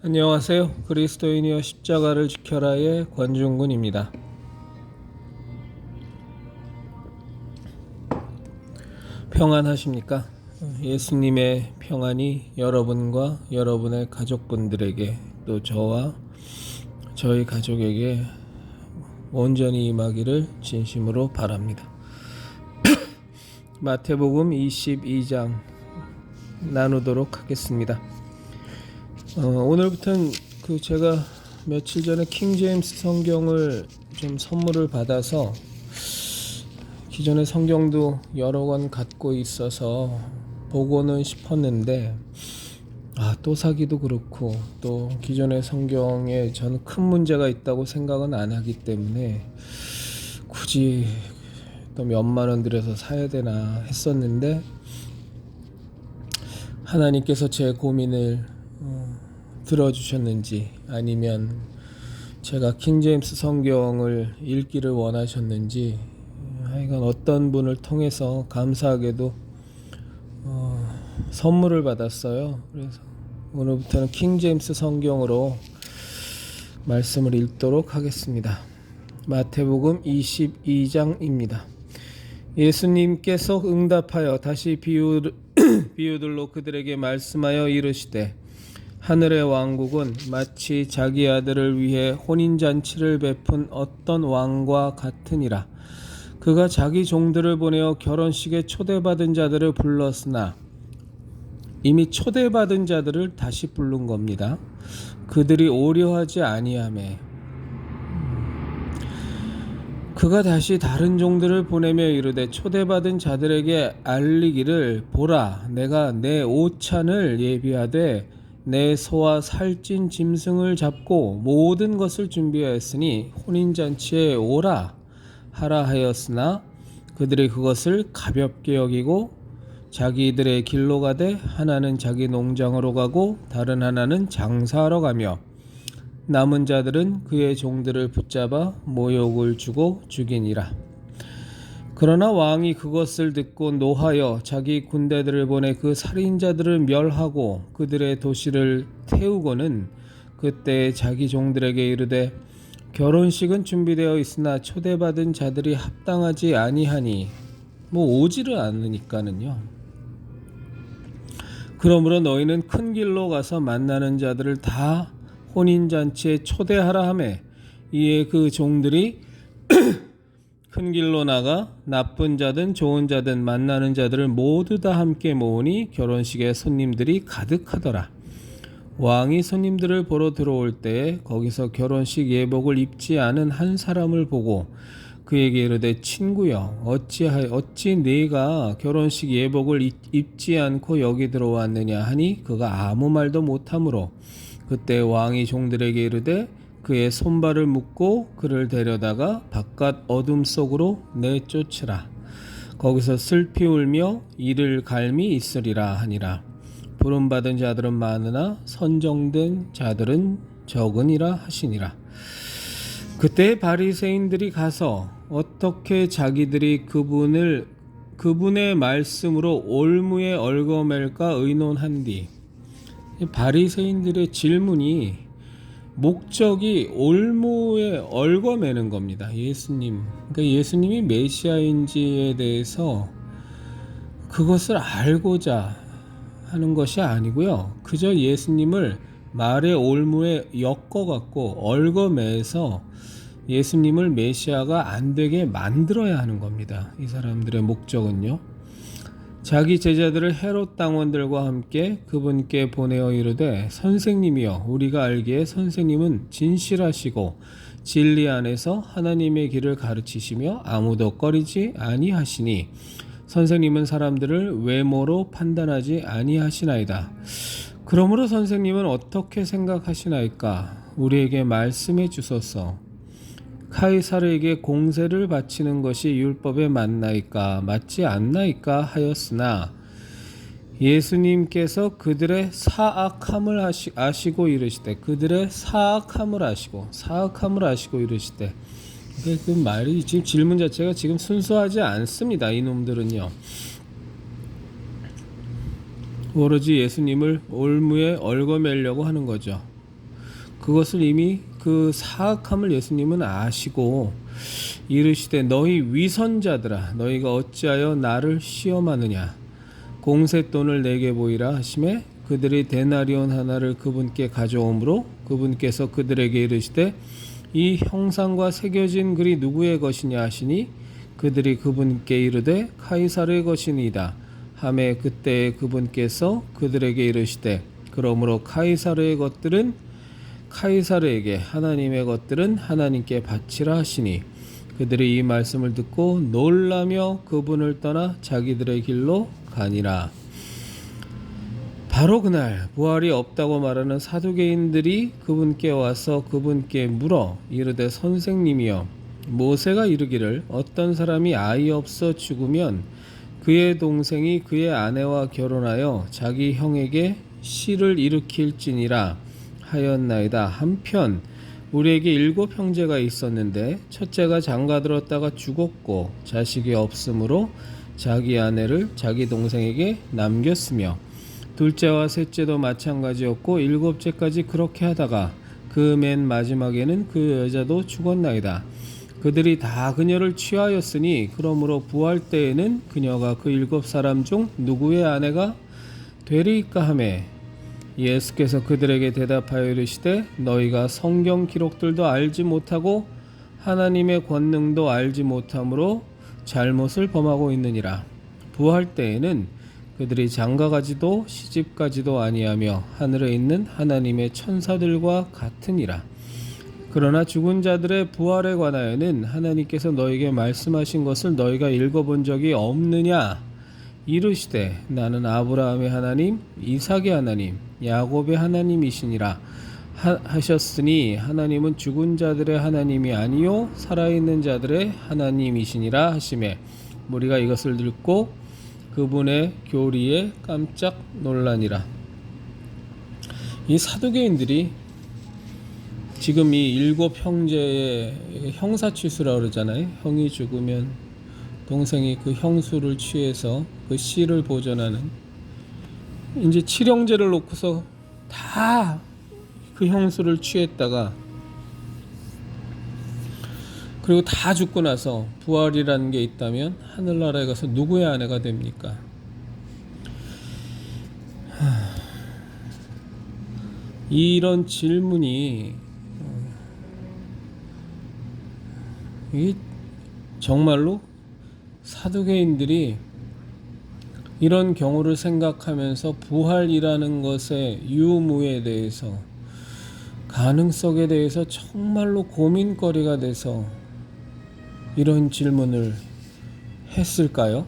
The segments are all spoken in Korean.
안녕하세요. 그리스도인이여 십자가를 지켜라의 권중근입니다. 평안하십니까? 예수님의 평안이 여러분과 여러분의 가족분들에게 또 저와 저희 가족에게 온전히 임하기를 진심으로 바랍니다. 마태복음 22장 나누도록 하겠습니다. 오늘부터는 제가 며칠 전에 킹제임스 성경을 좀 선물을 받아서 기존의 성경도 여러 권 갖고 있어서 보고는 싶었는데 또 사기도 그렇고 또 기존의 성경에 저는 큰 문제가 있다고 생각은 안 하기 때문에 굳이 또 몇만 원 들여서 사야 되나 했었는데 하나님께서 제 고민을 들어주셨는지 아니면 제가 킹제임스 성경을 읽기를 원하셨는지 하여간 어떤 분을 통해서 감사하게도 선물을 받았어요. 그래서 오늘부터는 킹제임스 성경으로 말씀을 읽도록 하겠습니다. 마태복음 22장입니다. 예수님께서 응답하여 다시 비유들로 그들에게 말씀하여 이르시되 하늘의 왕국은 마치 자기 아들을 위해 혼인잔치를 베푼 어떤 왕과 같으니라. 그가 자기 종들을 보내어 결혼식에 초대받은 자들을 불렀으나 이미 초대받은 자들을 다시 부른 겁니다. 그들이 오려하지 아니하매 그가 다시 다른 종들을 보내며 이르되 초대받은 자들에게 알리기를 보라 내가 내 오찬을 예비하되 내 소와 살찐 짐승을 잡고 모든 것을 준비하였으니 혼인잔치에 오라 하라 하였으나 그들이 그것을 가볍게 여기고 자기들의 길로 가되 하나는 자기 농장으로 가고 다른 하나는 장사하러 가며 남은 자들은 그의 종들을 붙잡아 모욕을 주고 죽이니라. 그러나 왕이 그것을 듣고 노하여 자기 군대들을 보내 그 살인자들을 멸하고 그들의 도시를 태우고는 그때 자기 종들에게 이르되 결혼식은 준비되어 있으나 초대받은 자들이 합당하지 아니하니 오지를 않으니까는요. 그러므로 너희는 큰 길로 가서 만나는 자들을 다 혼인잔치에 초대하라 하매 이에 그 종들이 큰 길로 나가 나쁜 자든 좋은 자든 만나는 자들을 모두 다 함께 모으니 결혼식에 손님들이 가득하더라. 왕이 손님들을 보러 들어올 때에 거기서 결혼식 예복을 입지 않은 한 사람을 보고 그에게 이르되 친구여 어찌 네가 결혼식 예복을 입지 않고 여기 들어왔느냐 하니 그가 아무 말도 못하므로 그때 왕이 종들에게 이르되 그의 손발을 묶고 그를 데려다가 바깥 어둠 속으로 내쫓으라. 거기서 슬피 울며 이를 갈미 있으리라 하니라. 부름받은 자들은 많으나 선정된 자들은 적으니라 하시니라. 그때 바리새인들이 가서 어떻게 자기들이 그분의 말씀으로 올무에 얽어맬까 의논한뒤 바리새인들의 질문이 목적이 올무에 얽어매는 겁니다. 그러니까 예수님이 메시아인지에 대해서 그것을 알고자 하는 것이 아니고요. 그저 예수님을 말의 올무에 엮어갖고 얽어매서 예수님을 메시아가 안 되게 만들어야 하는 겁니다. 이 사람들의 목적은요. 자기 제자들을 헤롯 당원들과 함께 그분께 보내어 이르되 선생님이여 우리가 알기에 선생님은 진실하시고 진리 안에서 하나님의 길을 가르치시며 아무도 꺼리지 아니하시니 선생님은 사람들을 외모로 판단하지 아니하시나이다. 그러므로 선생님은 어떻게 생각하시나이까? 우리에게 말씀해 주소서. 카이사르에게 공세를 바치는 것이 율법에 맞나이까 맞지 않나이까 하였으나 예수님께서 그들의 사악함을 아시고 이르시되 그들의 사악함을 아시고 이르시되 그 말이 지금 질문 자체가 지금 순수하지 않습니다. 이놈들은요. 오로지 예수님을 올무에 얽어매려고 하는 거죠. 그것을 이미 그 사악함을 예수님은 아시고 이르시되 너희 위선자들아 너희가 어찌하여 나를 시험하느냐 공세돈을 내게 보이라 하시매 그들이 데나리온 하나를 그분께 가져오므로 그분께서 그들에게 이르시되 이 형상과 새겨진 글이 누구의 것이냐 하시니 그들이 그분께 이르되 카이사르의 것이니이다 하매 그때에 그분께서 그들에게 이르시되 그러므로 카이사르의 것들은 카이사르에게 하나님의 것들은 하나님께 바치라 하시니 그들이 이 말씀을 듣고 놀라며 그분을 떠나 자기들의 길로 가니라. 바로 그날 부활이 없다고 말하는 사두개인들이 그분께 와서 그분께 물어 이르되 선생님이여 모세가 이르기를 어떤 사람이 아이 없어 죽으면 그의 동생이 그의 아내와 결혼하여 자기 형에게 씨를 일으킬지니라 하였나이다. 한편 우리에게 7 형제가 있었는데 첫째가 장가들었다가 죽었고 자식이 없으므로 자기 아내를 자기 동생에게 남겼으며 둘째와 셋째도 마찬가지였고 7째까지 그렇게 하다가 그 맨 마지막에는 그 여자도 죽었나이다. 그들이 다 그녀를 취하였으니 그러므로 부활 때에는 그녀가 그 7사람 중 누구의 아내가 되리이까 하매 예수께서 그들에게 대답하여 이르시되 너희가 성경 기록들도 알지 못하고 하나님의 권능도 알지 못함으로 잘못을 범하고 있느니라. 부활 때에는 그들이 장가가지도 시집가지도 아니하며 하늘에 있는 하나님의 천사들과 같으니라. 그러나 죽은 자들의 부활에 관하여는 하나님께서 너에게 말씀하신 것을 너희가 읽어본 적이 없느냐? 이르시되 나는 아브라함의 하나님, 이삭의 하나님, 야곱의 하나님이시니라 하셨으니 하나님은 죽은 자들의 하나님이 아니요 살아있는 자들의 하나님이시니라 하시매 우리가 이것을 듣고 그분의 교리에 깜짝 놀라니라. 이 사두개인들이 지금 이 7 형제의 형사취수라고 그러잖아요. 형이 죽으면 동생이 그 형수를 취해서 그 씨를 보존하는 이제 7형제를 놓고서 다 그 형수를 취했다가 그리고 다 죽고 나서 부활이라는 게 있다면 하늘나라에 가서 누구의 아내가 됩니까? 이런 질문이 이게 정말로 사두개인들이 이런 경우를 생각하면서 부활이라는 것의 유무에 대해서 가능성에 대해서 정말로 고민거리가 돼서 이런 질문을 했을까요?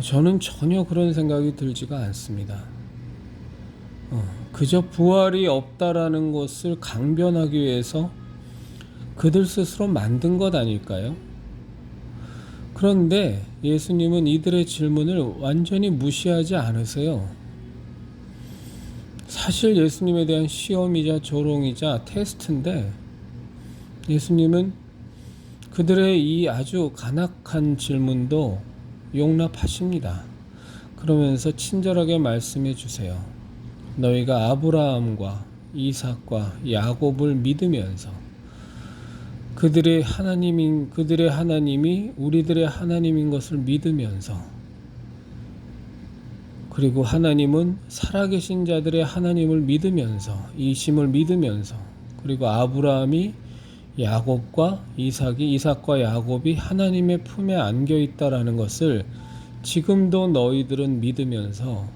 저는 전혀 그런 생각이 들지가 않습니다. 그저 부활이 없다라는 것을 강변하기 위해서 그들 스스로 만든 것 아닐까요? 그런데 예수님은 이들의 질문을 완전히 무시하지 않으세요. 사실 예수님에 대한 시험이자 조롱이자 테스트인데 예수님은 그들의 이 아주 간악한 질문도 용납하십니다. 그러면서 친절하게 말씀해 주세요. 너희가 아브라함과 이삭과 야곱을 믿으면서 그들의 하나님이 우리들의 하나님인 것을 믿으면서 그리고 하나님은 살아계신 자들의 하나님을 믿으면서 이심을 믿으면서 그리고 아브라함이 이삭과 야곱이 하나님의 품에 안겨 있다라는 것을 지금도 너희들은 믿으면서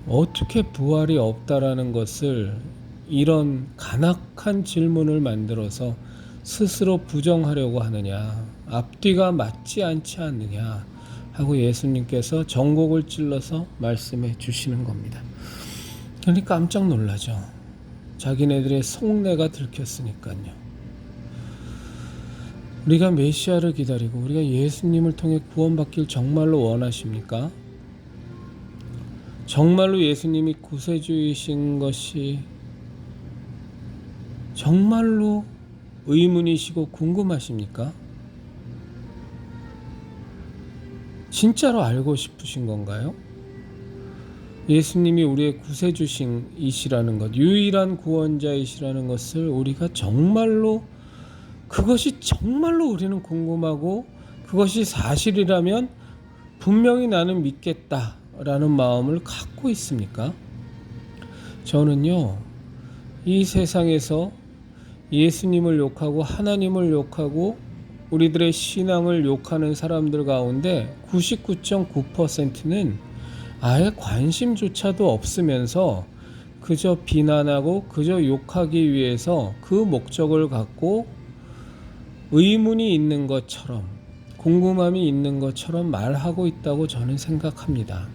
어떻게 부활이 없다라는 것을 이런 간악한 질문을 만들어서 스스로 부정하려고 하느냐, 앞뒤가 맞지 않지 않느냐 하고 예수님께서 전곡을 찔러서 말씀해 주시는 겁니다. 그러니까 깜짝 놀라죠. 자기네들의 속내가 들켰으니까요. 우리가 메시아를 기다리고 우리가 예수님을 통해 구원받길 정말로 원하십니까? 정말로 예수님이 구세주이신 것이 정말로 의문이시고 궁금하십니까? 진짜로 알고 싶으신 건가요? 예수님이 우리의 구세주이시라는 것, 유일한 구원자이시라는 것을 우리가 정말로, 그것이 정말로 우리는 궁금하고 그것이 사실이라면 분명히 나는 믿겠다라는 마음을 갖고 있습니까? 저는요, 이 세상에서 예수님을 욕하고 하나님을 욕하고 우리들의 신앙을 욕하는 사람들 가운데 99.9%는 아예 관심조차도 없으면서 그저 비난하고 그저 욕하기 위해서 그 목적을 갖고 의문이 있는 것처럼, 궁금함이 있는 것처럼 말하고 있다고 저는 생각합니다.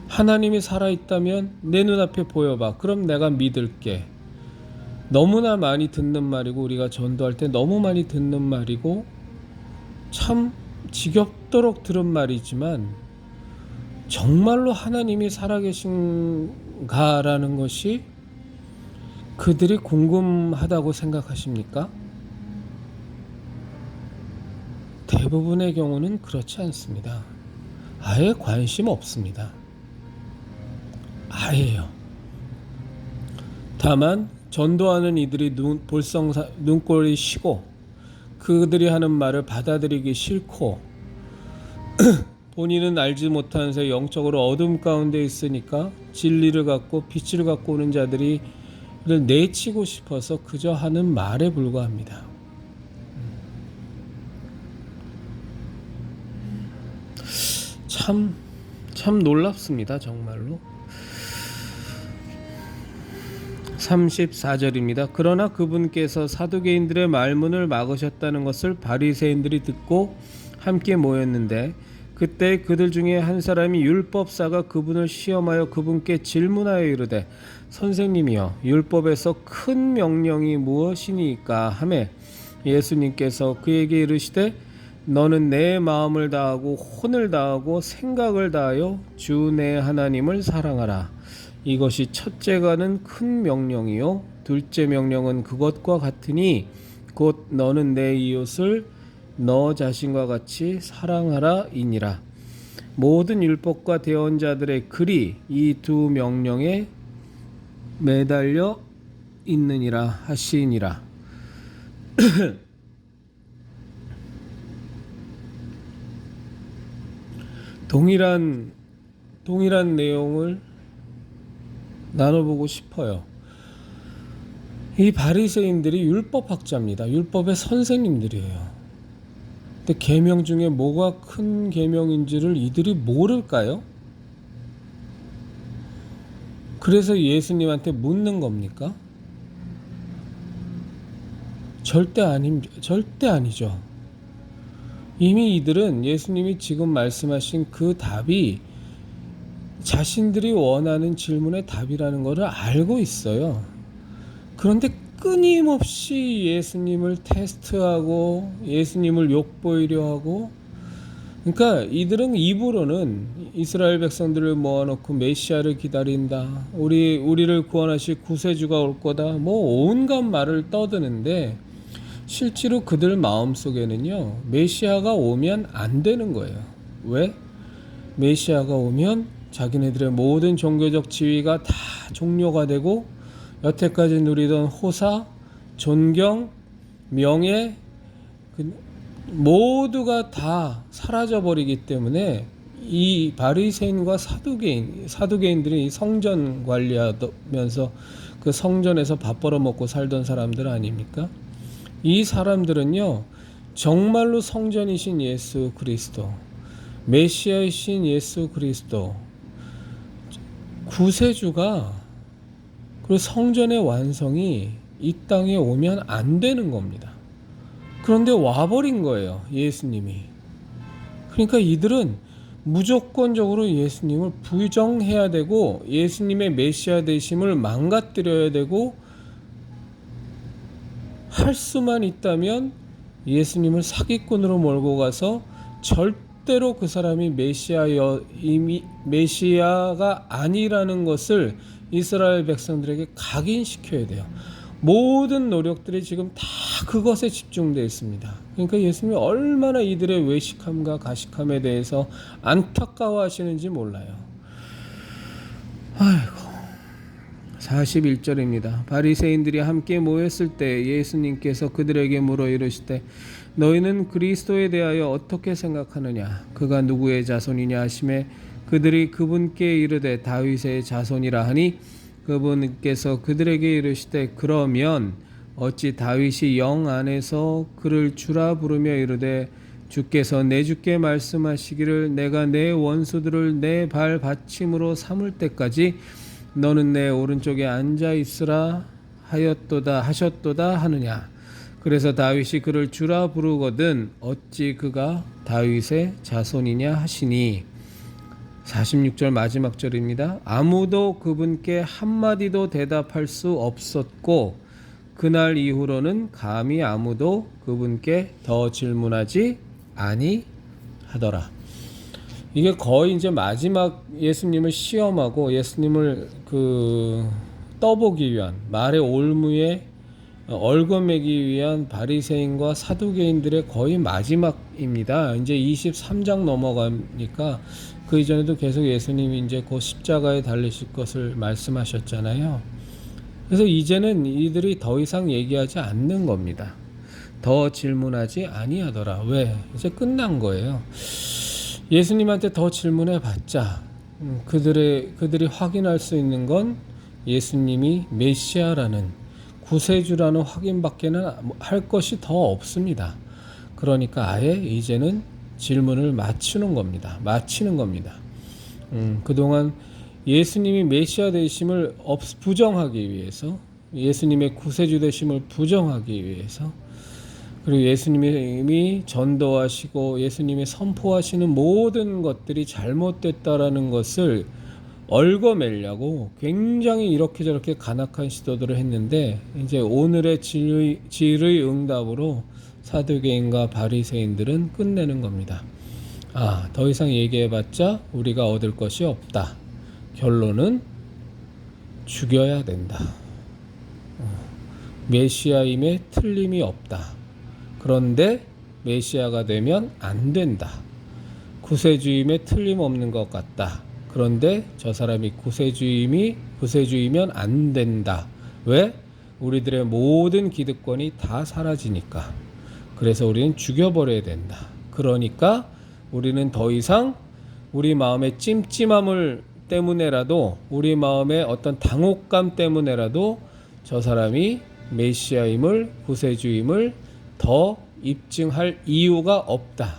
하나님이 살아있다면 내 눈앞에 보여봐. 그럼 내가 믿을게. 너무나 많이 듣는 말이고, 우리가 전도할 때 너무 많이 듣는 말이고, 참 지겹도록 들은 말이지만 정말로 하나님이 살아계신가라는 것이 그들이 궁금하다고 생각하십니까? 대부분의 경우는 그렇지 않습니다. 아예 관심 없습니다. 아예요. 다만 전도하는 이들이 눈꼴이 쉬고 그들이 하는 말을 받아들이기 싫고 본인은 알지 못한 새 영적으로 어둠 가운데 있으니까 진리를 갖고 빛을 갖고 오는 자들이 내치고 싶어서 그저 하는 말에 불과합니다. 참 놀랍습니다. 정말로. 34절입니다. 그러나 그분께서 사두개인들의 말문을 막으셨다는 것을 바리새인들이 듣고 함께 모였는데, 그때 그들 중에 한 사람이 율법사가 그분을 시험하여 그분께 질문하여 이르되, 선생님이여, 율법에서 큰 명령이 무엇이니까 하매, 예수님께서 그에게 이르시되, 너는 내 마음을 다하고 혼을 다하고 생각을 다하여 주 내 하나님을 사랑하라. 이것이 첫째가는 큰 명령이요 둘째 명령은 그것과 같으니 곧 너는 내 이웃을 너 자신과 같이 사랑하라 이니라. 모든 율법과 대언자들의 글이 이 두 명령에 매달려 있느니라 하시니라. 동일한 내용을 나눠보고 싶어요. 이 바리새인들이 율법학자입니다. 율법의 선생님들이에요. 근데 계명 중에 뭐가 큰 계명인지를 이들이 모를까요? 그래서 예수님한테 묻는 겁니까? 절대 아니죠. 이미 이들은 예수님이 지금 말씀하신 그 답이 자신들이 원하는 질문의 답이라는 것을 알고 있어요. 그런데 끊임없이 예수님을 테스트하고 예수님을 욕보이려 하고, 그러니까 이들은 입으로는 이스라엘 백성들을 모아놓고 메시아를 기다린다, 우리를 구원하실 구세주가 올 거다, 뭐 온갖 말을 떠드는데 실제로 그들 마음속에는요, 메시아가 오면 안 되는 거예요. 왜? 메시아가 오면 자기네들의 모든 종교적 지위가 다 종료가 되고 여태까지 누리던 호사, 존경, 명예 모두가 다 사라져버리기 때문에 이 바리새인과 사두개인들이 성전 관리하면서 그 성전에서 밥 벌어먹고 살던 사람들 아닙니까? 이 사람들은요, 정말로 성전이신 예수 그리스도, 메시아이신 예수 그리스도, 구세주가, 그리고 성전의 완성이 이 땅에 오면 안 되는 겁니다. 그런데 와버린 거예요, 예수님이. 그러니까 이들은 무조건적으로 예수님을 부정해야 되고 예수님의 메시아 되심을 망가뜨려야 되고, 할 수만 있다면 예수님을 사기꾼으로 몰고 가서 절대로 그 사람이 메시아가 아니라는 것을 이스라엘 백성들에게 각인시켜야 돼요. 모든 노력들이 지금 다 그것에 집중되어 있습니다. 그러니까 예수님이 얼마나 이들의 외식함과 가식함에 대해서 안타까워하시는지 몰라요. 아이고. 41절입니다. 바리새인들이 함께 모였을 때 예수님께서 그들에게 물어 이르시되 너희는 그리스도에 대하여 어떻게 생각하느냐? 그가 누구의 자손이냐 하시매 그들이 그분께 이르되 다윗의 자손이라 하니 그분께서 그들에게 이르시되 그러면 어찌 다윗이 영 안에서 그를 주라 부르며 이르되 주께서 내 주께 말씀하시기를 내가 내 원수들을 내 발 받침으로 삼을 때까지 너는 내 오른쪽에 앉아 있으라 하셨도다 하느냐. 그래서 다윗이 그를 주라 부르거든 어찌 그가 다윗의 자손이냐 하시니. 46절 마지막 절입니다. 아무도 그분께 한마디도 대답할 수 없었고 그날 이후로는 감히 아무도 그분께 더 질문하지 아니하더라. 이게 거의 이제 마지막 예수님을 시험하고 예수님을 떠보기 위한 말의 올무에 얽어매기 위한 바리새인과 사두개인들의 거의 마지막입니다. 이제 23장 넘어가니까 그 이전에도 계속 예수님이 이제 그 십자가에 달리실 것을 말씀하셨잖아요. 그래서 이제는 이들이 더 이상 얘기하지 않는 겁니다. 더 질문하지 아니하더라. 왜? 이제 끝난 거예요. 예수님한테 더 질문해 봤자 그들이 확인할 수 있는 건 예수님이 메시아라는 구세주라는 확인밖에는 할 것이 더 없습니다. 그러니까 아예 이제는 질문을 마치는 겁니다. 그동안 예수님이 메시아 되심을 부정하기 위해서, 예수님의 구세주 되심을 부정하기 위해서, 그리고 예수님이 전도하시고 예수님이 선포하시는 모든 것들이 잘못됐다라는 것을 얽어매려고 굉장히 이렇게 저렇게 간악한 시도들을 했는데 이제 오늘의 질의 응답으로 사두개인과 바리새인들은 끝내는 겁니다. 더 이상 얘기해봤자 우리가 얻을 것이 없다. 결론은 죽여야 된다. 메시아임에 틀림이 없다. 그런데 메시아가 되면 안 된다. 구세주임에 틀림없는 것 같다. 그런데 저 사람이 구세주이면 안 된다. 왜? 우리들의 모든 기득권이 다 사라지니까. 그래서 우리는 죽여버려야 된다. 그러니까 우리는 더 이상 우리 마음의 찜찜함을 때문에라도, 우리 마음의 어떤 당혹감 때문에라도 저 사람이 메시아임을, 구세주임을 더 입증할 이유가 없다.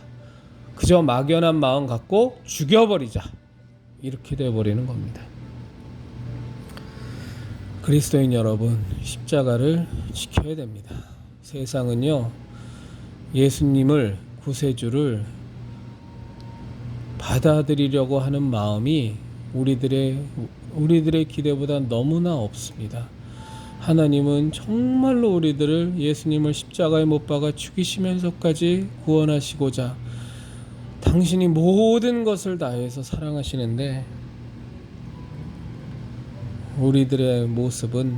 그저 막연한 마음 갖고 죽여버리자. 이렇게 되어버리는 겁니다. 그리스도인 여러분, 십자가를 지켜야 됩니다. 세상은요, 예수님을, 구세주를 받아들이려고 하는 마음이 우리들의 기대보다 너무나 없습니다. 하나님은 정말로 우리들을 예수님을 십자가에 못 박아 죽이시면서까지 구원하시고자 당신이 모든 것을 다해서 사랑하시는데, 우리들의 모습은,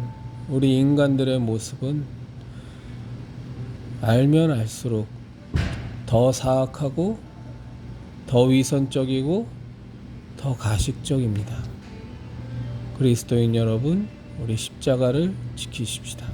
우리 인간들의 모습은 알면 알수록 더 사악하고 더 위선적이고 더 가식적입니다. 그리스도인 여러분, 우리 십자가를 지키십시다.